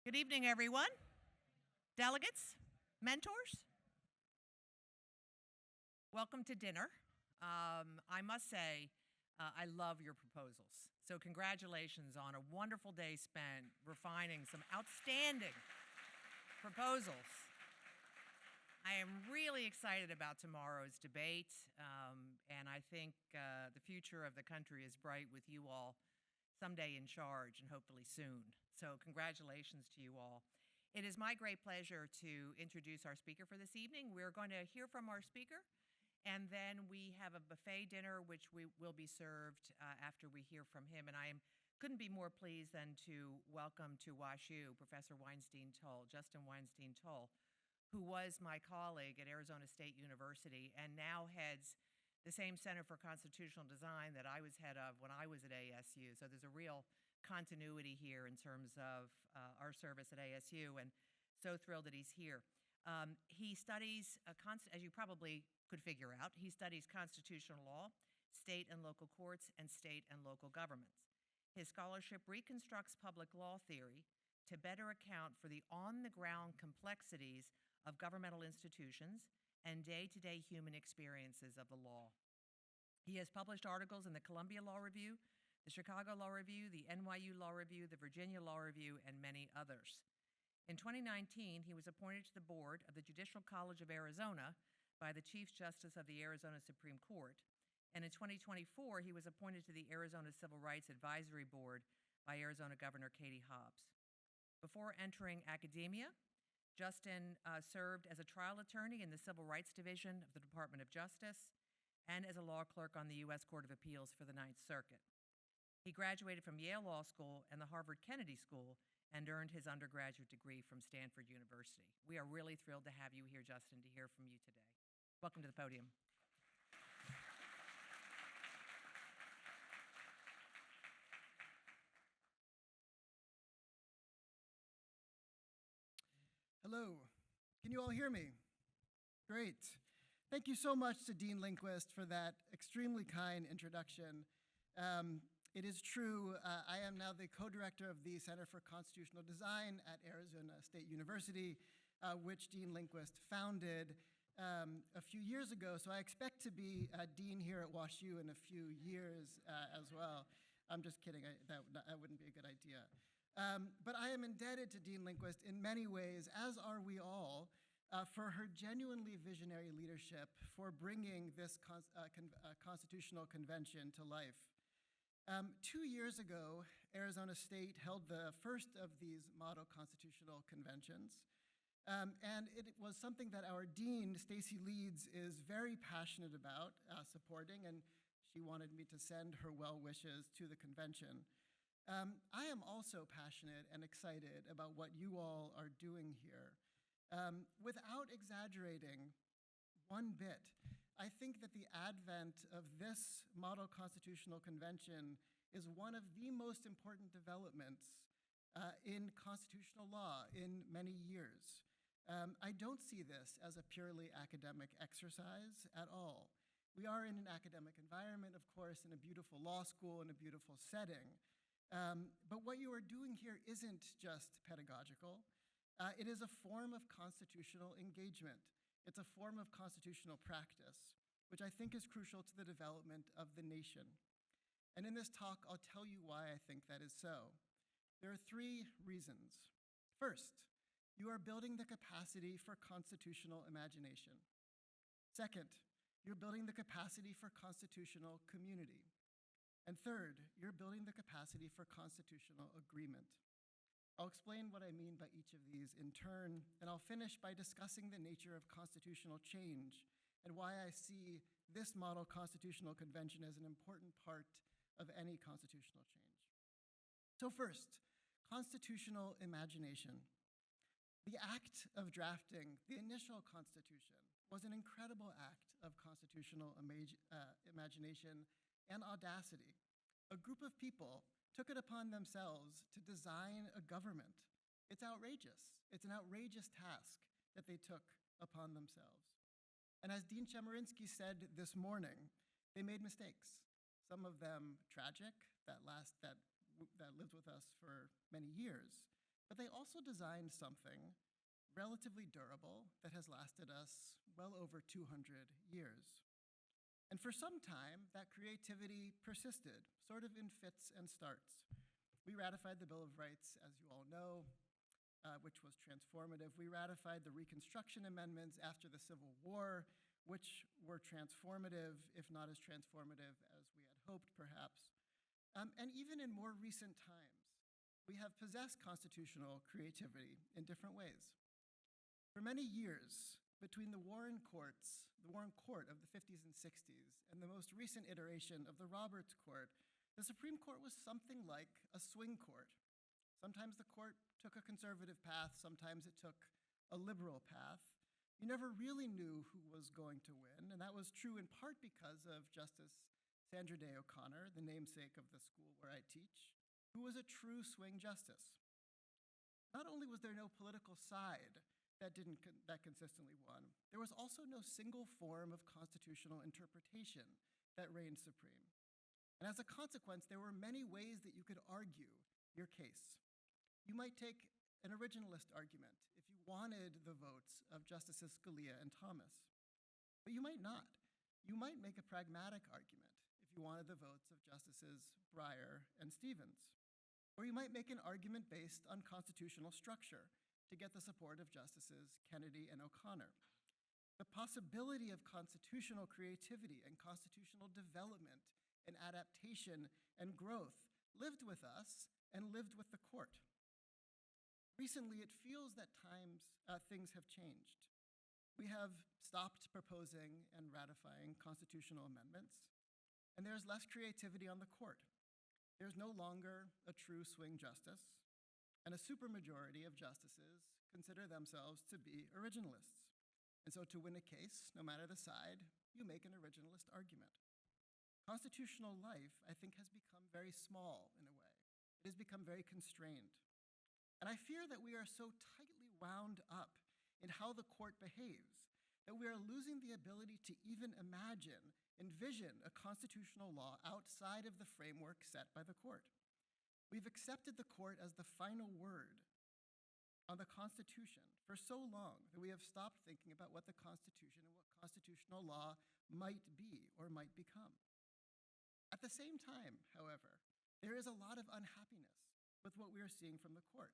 Good evening, everyone. Delegates, mentors, welcome to dinner. I must say, I love your proposals. So congratulations on a wonderful day spent refining some outstanding proposals. I am really excited about tomorrow's debate, and I think the future of the country is bright with you all someday in charge and hopefully soon. So congratulations to you all. It is my great pleasure to introduce our speaker for this evening. We're going to hear from our speaker, and then we have a buffet dinner which will be served after we hear from him. And couldn't be more pleased than to welcome to WashU Professor Weinstein-Tull, Justin Weinstein-Tull, who was my colleague at Arizona State University and now heads the same Center for Constitutional Design that I was head of when I was at ASU. So there's a real continuity here in terms of our service at ASU, and so thrilled that he's here. He studies, as you probably could figure out, he studies constitutional law, state and local courts, and state and local governments. His scholarship reconstructs public law theory to better account for the on-the-ground complexities of governmental institutions and day-to-day human experiences of the law. He has published articles in the Columbia Law Review, the Chicago Law Review, the NYU Law Review, the Virginia Law Review, and many others. In 2019, he was appointed to the board of the Judicial College of Arizona by the Chief Justice of the Arizona Supreme Court, and in 2024, he was appointed to the Arizona Civil Rights Advisory Board by Arizona Governor Katie Hobbs. Before entering academia, Justin served as a trial attorney in the Civil Rights Division of the Department of Justice and as a law clerk on the U.S. Court of Appeals for the Ninth Circuit. He graduated from Yale Law School and the Harvard Kennedy School and earned his undergraduate degree from Stanford University. We are really thrilled to have you here, Justin, to hear from you today. Welcome to the podium. Hello, can you all hear me? Great. Thank you so much to Dean Lindquist for that extremely kind introduction. It is true, I am now the co-director of the Center for Constitutional Design at Arizona State University, which Dean Lindquist founded a few years ago. So I expect to be dean here at WashU in a few years as well. I'm just kidding, that wouldn't be a good idea. But I am indebted to Dean Lindquist in many ways, as are we all, for her genuinely visionary leadership for bringing this constitutional convention to life. 2 years ago, Arizona State held the first of these model constitutional conventions. And it was something that our dean, Stacy Leeds, is very passionate about supporting, and she wanted me to send her well wishes to the convention. I am also passionate and excited about what you all are doing here. Without exaggerating one bit, I think that the advent of this model constitutional convention is one of the most important developments in constitutional law in many years. I don't see this as a purely academic exercise at all. We are in an academic environment, of course, in a beautiful law school, in a beautiful setting. But what you are doing here isn't just pedagogical. It is a form of constitutional engagement. It's a form of constitutional practice, which I think is crucial to the development of the nation. And in this talk, I'll tell you why I think that is so. There are 3 reasons. First, you are building the capacity for constitutional imagination. Second, you're building the capacity for constitutional community. And third, you're building the capacity for constitutional agreement. I'll explain what I mean by each of these in turn, and I'll finish by discussing the nature of constitutional change and why I see this model constitutional convention as an important part of any constitutional change. So first, constitutional imagination. The act of drafting the initial Constitution was an incredible act of constitutional imagination and audacity. A group of people took it upon themselves to design a government. It's outrageous. It's an outrageous task that they took upon themselves. And as Dean Chemerinsky said this morning, they made mistakes, some of them tragic, that lived with us for many years. but they also designed something relatively durable that has lasted us well over 200 years. And for some time, that creativity persisted, sort of in fits and starts. We ratified the Bill of Rights, as you all know, which was transformative. We ratified the Reconstruction Amendments after the Civil War, which were transformative, if not as transformative as we had hoped, perhaps. And even in more recent times, we have possessed constitutional creativity in different ways. For many years, between the Warren Court of the 50s and 60s and the most recent iteration of the Roberts Court, the Supreme Court was something like a swing court. Sometimes the court took a conservative path, sometimes it took a liberal path. You never really knew who was going to win, and that was true in part because of Justice Sandra Day O'Connor, the namesake of the school where I teach, who was a true swing justice. Not only was there no political side that consistently won, there was also no single form of constitutional interpretation that reigned supreme. And as a consequence, there were many ways that you could argue your case. You might take an originalist argument if you wanted the votes of Justices Scalia and Thomas, but you might not. You might make a pragmatic argument if you wanted the votes of Justices Breyer and Stevens, or you might make an argument based on constitutional structure to get the support of Justices Kennedy and O'Connor. The possibility of constitutional creativity and constitutional development and adaptation and growth lived with us and lived with the court. Recently, it feels that things have changed. We have stopped proposing and ratifying constitutional amendments, and there's less creativity on the court. There's no longer a true swing justice, and a supermajority of justices consider themselves to be originalists. And so to win a case, no matter the side, you make an originalist argument. Constitutional life, I think, has become very small in a way. It has become very constrained. And I fear that we are so tightly wound up in how the court behaves that we are losing the ability to even envision a constitutional law outside of the framework set by the court. We've accepted the court as the final word on the Constitution for so long that we have stopped thinking about what the Constitution and what constitutional law might be or might become. At the same time, however, there is a lot of unhappiness with what we are seeing from the court.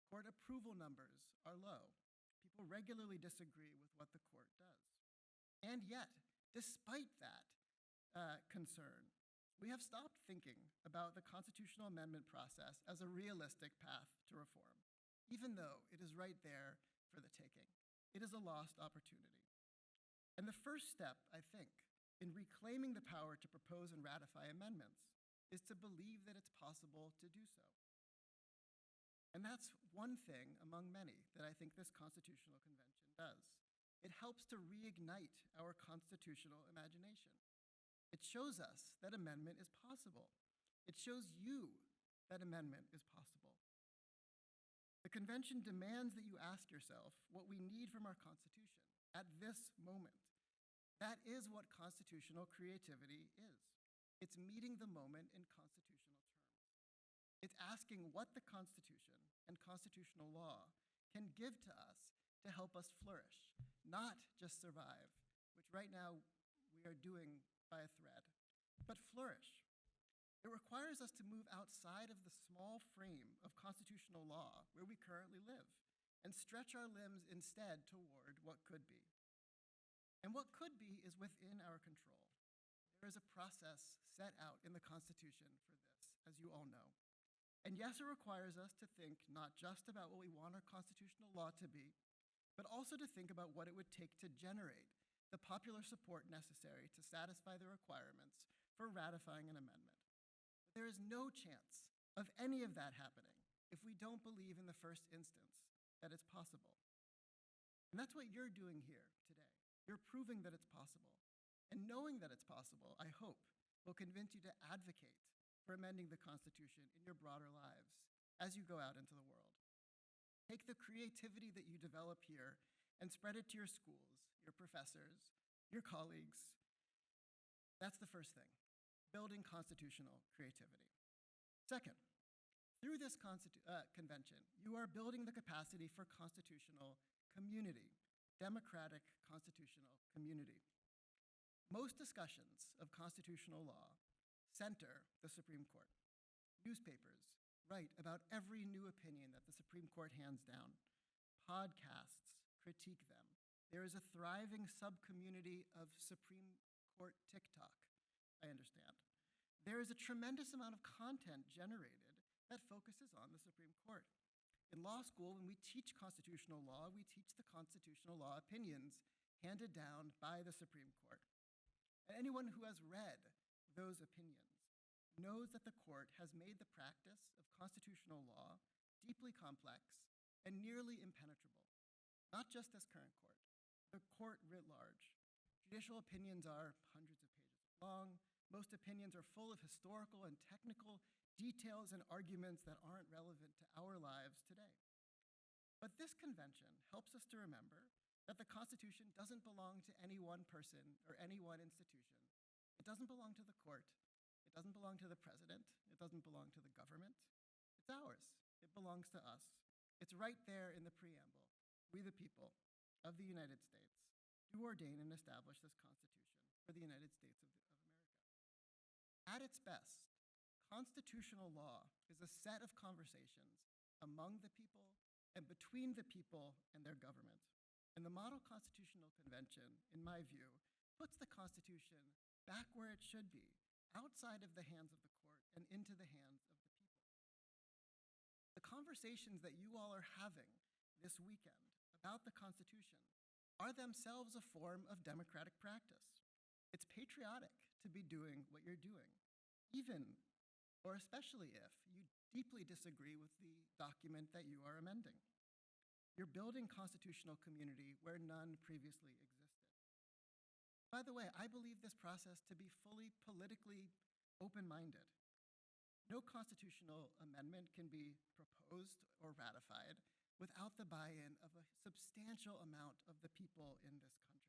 Court approval numbers are low. People regularly disagree with what the court does. And yet, despite that concern, we have stopped thinking about the constitutional amendment process as a realistic path to reform, even though it is right there for the taking. It is a lost opportunity. And the first step, I think, in reclaiming the power to propose and ratify amendments is to believe that it's possible to do so. And that's one thing among many that I think this Constitutional Convention does. It helps to reignite our constitutional imagination. It shows us that amendment is possible. It shows you that amendment is possible. The convention demands that you ask yourself what we need from our Constitution at this moment. That is what constitutional creativity is. It's meeting the moment in constitutional terms. It's asking what the Constitution and constitutional law can give to us to help us flourish, not just survive, which right now we are doing by a thread, but flourish. It requires us to move outside of the small frame of constitutional law where we currently live and stretch our limbs instead toward what could be. And what could be is within our control. There is a process set out in the Constitution for this, as you all know. And yes, it requires us to think not just about what we want our constitutional law to be, but also to think about what it would take to generate the popular support necessary to satisfy the requirements for ratifying an amendment. But there is no chance of any of that happening if we don't believe in the first instance that it's possible. And that's what you're doing here today. You're proving that it's possible. And knowing that it's possible, I hope, will convince you to advocate for amending the Constitution in your broader lives as you go out into the world. Take the creativity that you develop here and spread it to your schools, your professors, your colleagues. That's the first thing, building constitutional creativity. Second, Through this convention, you are building the capacity for constitutional community, democratic constitutional community. Most discussions of constitutional law center the Supreme Court. Newspapers write about every new opinion that the Supreme Court hands down. Podcasts critique them. There is a thriving subcommunity of Supreme Court TikTok, I understand. There is a tremendous amount of content generated that focuses on the Supreme Court. In law school, when we teach constitutional law, we teach the constitutional law opinions handed down by the Supreme Court. And anyone who has read those opinions knows that the court has made the practice of constitutional law deeply complex and nearly impenetrable. Not just this current court, the court writ large. Judicial opinions are hundreds of pages long. Most opinions are full of historical and technical details and arguments that aren't relevant to our lives today. But this convention helps us to remember that the Constitution doesn't belong to any one person or any one institution. It doesn't belong to the court. It doesn't belong to the president. It doesn't belong to the government. It's ours. It belongs to us. It's right there in the preamble. We, the people of the United States, do ordain and establish this Constitution for the United States of America. At its best, constitutional law is a set of conversations among the people and between the people and their government. And the Model Constitutional Convention, in my view, puts the Constitution back where it should be, outside of the hands of the court and into the hands of the people. The conversations that you all are having this weekend about the Constitution are themselves a form of democratic practice. It's patriotic to be doing what you're doing, even or especially if you deeply disagree with the document that you are amending. You're building constitutional community where none previously existed. By the way, I believe this process to be fully politically open-minded. No constitutional amendment can be proposed or ratified without the buy-in of a substantial amount of the people in this country.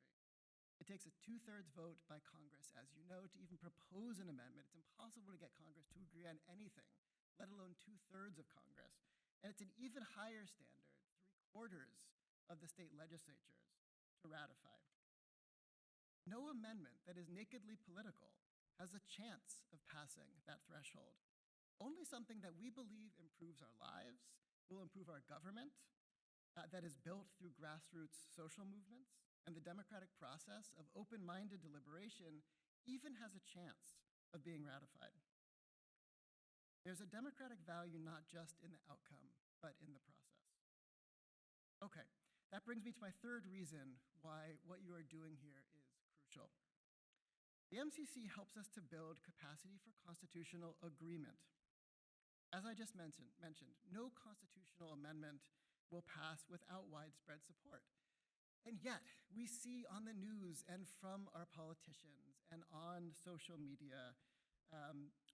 It takes a 2/3 vote by Congress, as you know, to even propose an amendment. It's impossible to get Congress to agree on anything, let alone 2/3 of Congress. And it's an even higher standard, 3/4 of the state legislatures to ratify. No amendment that is nakedly political has a chance of passing that threshold. Only something that we believe improves our lives, will improve our government, that is built through grassroots social movements, and the democratic process of open-minded deliberation even has a chance of being ratified. There's a democratic value not just in the outcome, but in the process. Okay, that brings me to my third reason why what you are doing here is crucial. The MCC helps us to build capacity for constitutional agreement. As I just mentioned, no constitutional amendment will pass without widespread support. And yet, we see on the news and from our politicians and on social media,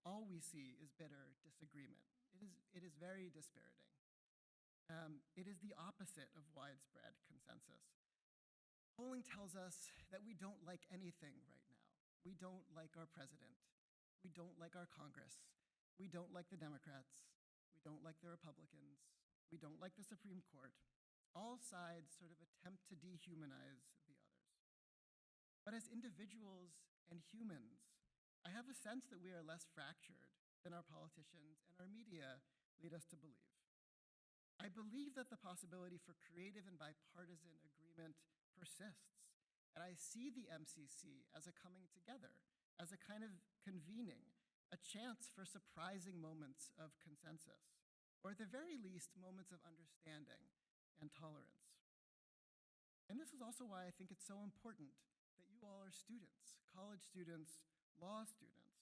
all we see is bitter disagreement. It is very dispiriting. It is the opposite of widespread consensus. Polling tells us that we don't like anything right now. We don't like our president. We don't like our Congress. We don't like the Democrats. We don't like the Republicans. We don't like the Supreme Court. All sides sort of attempt to dehumanize the others. But as individuals and humans, I have a sense that we are less fractured than our politicians and our media lead us to believe. I believe that the possibility for creative and bipartisan agreement persists, and I see the MCC as a coming together, as a kind of convening, a chance for surprising moments of consensus, or at the very least, moments of understanding and tolerance. And this is also why I think it's so important that you all are students, college students, law students.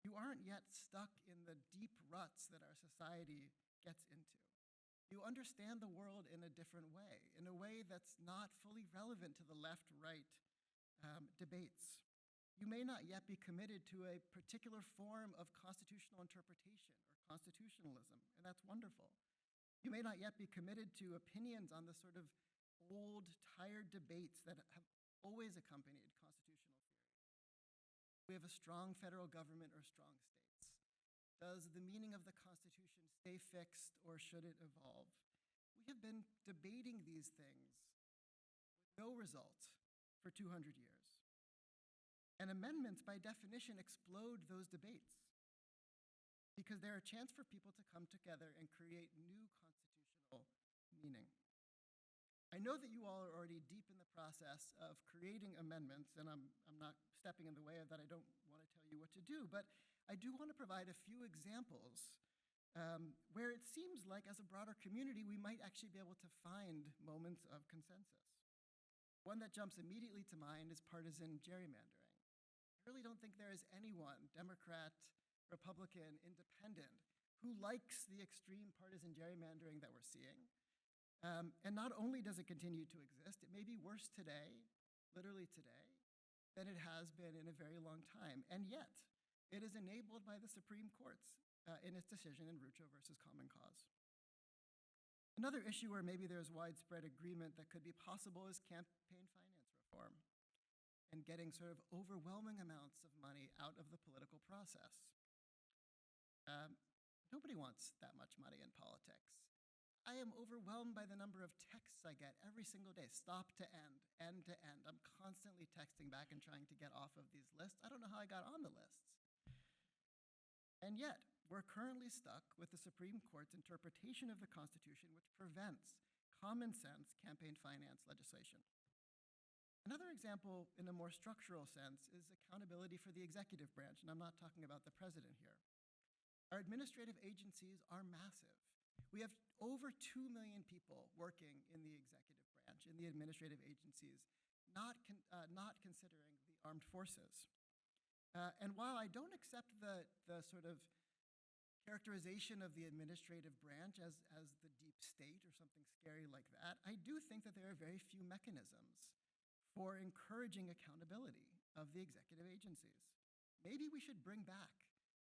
You aren't yet stuck in the deep ruts that our society gets into. You understand the world in a different way, in a way that's not fully relevant to the left-right debates. You may not yet be committed to a particular form of constitutional interpretation or constitutionalism, and that's wonderful. You may not yet be committed to opinions on the sort of old, tired debates that have always accompanied constitutional theory. We have a strong federal government or strong states. Does the meaning of the Constitution stay fixed or should it evolve? We have been debating these things with no result for 200 years. And amendments, by definition, explode those debates because they're a chance for people to come together and create new constitutional meaning. I know that you all are already deep in the process of creating amendments, and I'm not stepping in the way of that. I don't want to tell you what to do, but I do want to provide a few examples where it seems like, as a broader community, we might actually be able to find moments of consensus. One that jumps immediately to mind is partisan gerrymandering. I really don't think there is anyone, Democrat, Republican, Independent, who likes the extreme partisan gerrymandering that we're seeing. And not only does it continue to exist, it may be worse today, literally today, than it has been in a very long time. And yet, it is enabled by the Supreme Court's in its decision in Rucho versus Common Cause. Another issue where maybe there's widespread agreement that could be possible is campaign finance reform and getting sort of overwhelming amounts of money out of the political process. Nobody wants that much money in politics. I am overwhelmed by the number of texts I get every single day, stop to end to end. I'm constantly texting back and trying to get off of these lists. I don't know how I got on the lists. And yet, we're currently stuck with the Supreme Court's interpretation of the Constitution, which prevents common sense campaign finance legislation. Another example in a more structural sense is accountability for the executive branch, and I'm not talking about the president here. Our administrative agencies are massive. We have over 2 million people working in the executive branch, in the administrative agencies, not considering the armed forces. And while I don't accept the sort of characterization of the administrative branch as the deep state or something scary like that, I do think that there are very few mechanisms for encouraging accountability of the executive agencies. Maybe we should bring back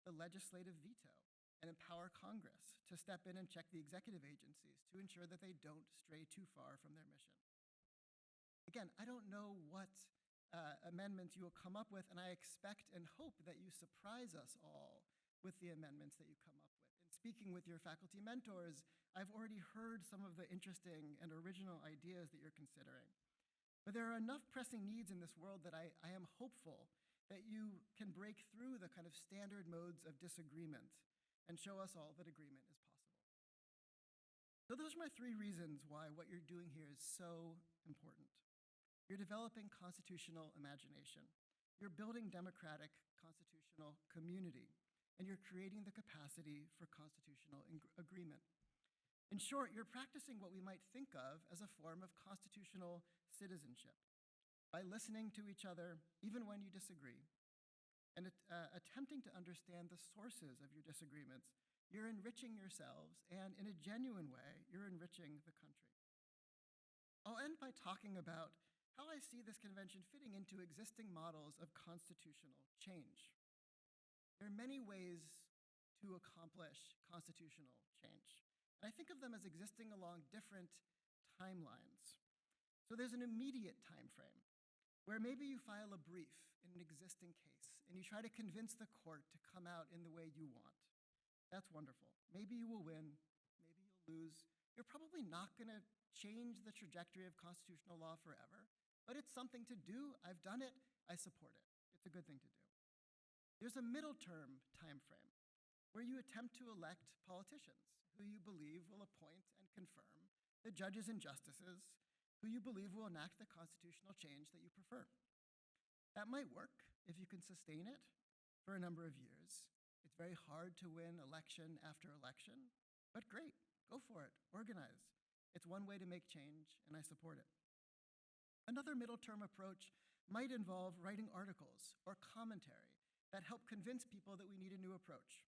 the legislative veto and empower Congress to step in and check the executive agencies to ensure that they don't stray too far from their mission. Again, I don't know what amendments you will come up with, and I expect and hope that you surprise us all with the amendments that you come up with. In speaking with your faculty mentors, I've already heard some of the interesting and original ideas that you're considering. But there are enough pressing needs in this world that I am hopeful that you can break through the kind of standard modes of disagreement and show us all that agreement is possible. So those are my 3 reasons why what you're doing here is so important. You're developing constitutional imagination. You're building democratic constitutional community. And you're creating the capacity for constitutional agreement. In short, you're practicing what we might think of as a form of constitutional citizenship by listening to each other, even when you disagree, and attempting to understand the sources of your disagreements. You're enriching yourselves, and in a genuine way, you're enriching the country. I'll end by talking about how I see this convention fitting into existing models of constitutional change. There are many ways to accomplish constitutional change, and I think of them as existing along different timelines. So there's an immediate time frame where maybe you file a brief in an existing case, and you try to convince the court to come out in the way you want. That's wonderful. Maybe you will win, maybe you'll lose. You're probably not going to change the trajectory of constitutional law forever, but it's something to do. I've done it. I support it. It's a good thing to do. There's a middle term time frame where you attempt to elect politicians who you believe will appoint and confirm the judges and justices who you believe will enact the constitutional change that you prefer. That might work if you can sustain it for a number of years. It's very hard to win election after election, but great, go for it, organize. It's one way to make change, and I support it. Another middle-term approach might involve writing articles or commentary that help convince people that we need a new approach.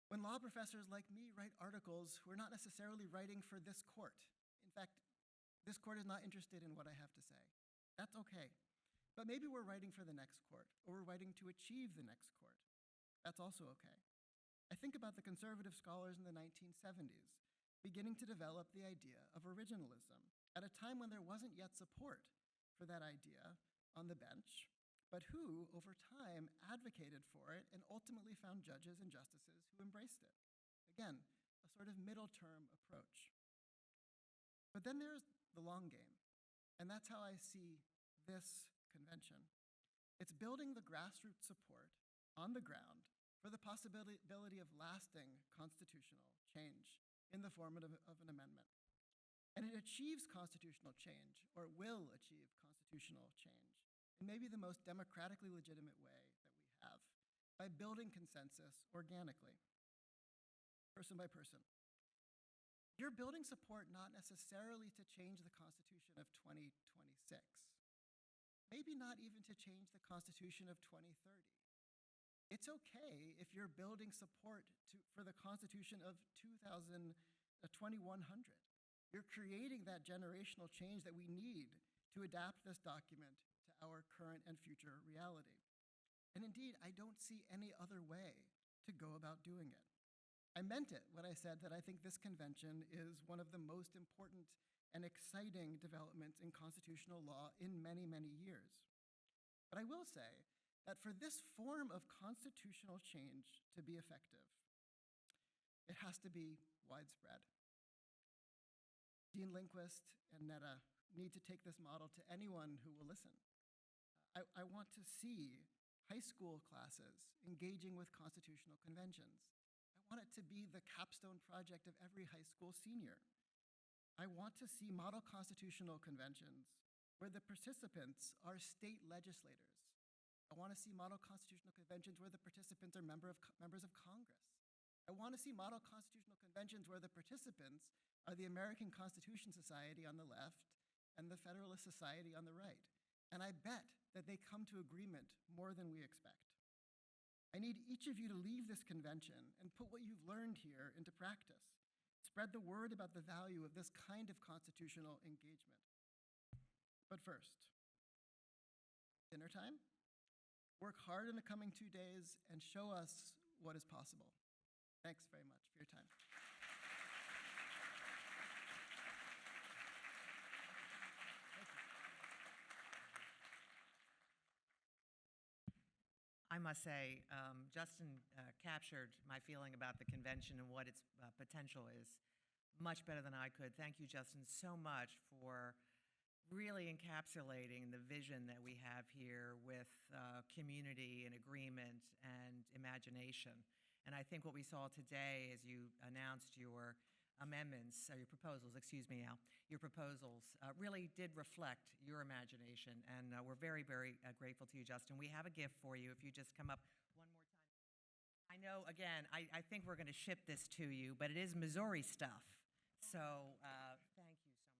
When law professors like me write articles, we're not necessarily writing for this court. In fact, this court is not interested in what I have to say. That's okay. But maybe we're writing for the next court, or we're writing to achieve the next court. That's also okay. I think about the conservative scholars in the 1970s beginning to develop the idea of originalism at a time when there wasn't yet support for that idea on the bench, but who, over time, advocated for it and ultimately found judges and justices who embraced it. Again, a sort of middle-term approach. But then there's the long game, and that's how I see this convention. It's building the grassroots support on the ground for the possibility of lasting constitutional change in the form of an amendment. And it achieves constitutional change, or will achieve constitutional change, in maybe the most democratically legitimate way that we have, by building consensus organically, person by person. You're building support not necessarily to change the Constitution of 2026, maybe not even to change the Constitution of 2030. It's okay if you're building support for the Constitution of 2100. You're creating that generational change that we need to adapt this document to our current and future reality. And indeed, I don't see any other way to go about doing it. I meant it when I said that I think this convention is one of the most important and exciting developments in constitutional law in many, many years. But I will say that for this form of constitutional change to be effective, it has to be widespread. Dean Lindquist and Netta need to take this model to anyone who will listen. I want to see high school classes engaging with constitutional conventions. I want it to be the capstone project of every high school senior. I want to see model constitutional conventions where the participants are state legislators. I want to see model constitutional conventions where the participants are members of Congress. I want to see model constitutional conventions where the participants are the American Constitution Society on the left and the Federalist Society on the right. And I bet that they come to agreement more than we expect. I need each of you to leave this convention and put what you've learned here into practice. Spread the word about the value of this kind of constitutional engagement. But first, dinner time? Work hard in the coming 2 days and show us what is possible. Thanks very much for your time. I must say, Justin captured my feeling about the convention and what its potential is much better than I could. Thank you, Justin, so much for really encapsulating the vision that we have here with community and agreement and imagination. And I think what we saw today as you announced your amendments, or your proposals, excuse me, Al, your proposals really did reflect your imagination. And we're very, very grateful to you, Justin. We have a gift for you if you just come up one more time. I know, again, I think we're going to ship this to you, but it is Missouri stuff. So thank you so much.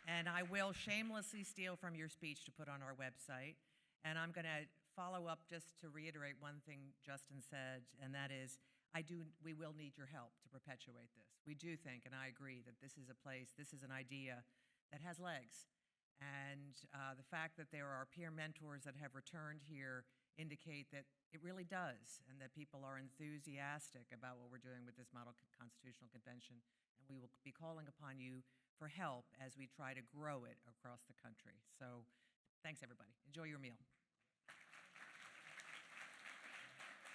And I will shamelessly steal from your speech to put on our website. And I'm going to follow up just to reiterate one thing Justin said, and that is, we will need your help to perpetuate this. We do think, and I agree, that this is a place, this is an idea that has legs. And the fact that there are peer mentors that have returned here indicate that it really does, and that people are enthusiastic about what we're doing with this model constitutional convention. And we will be calling upon you for help as we try to grow it across the country. So thanks, everybody. Enjoy your meal.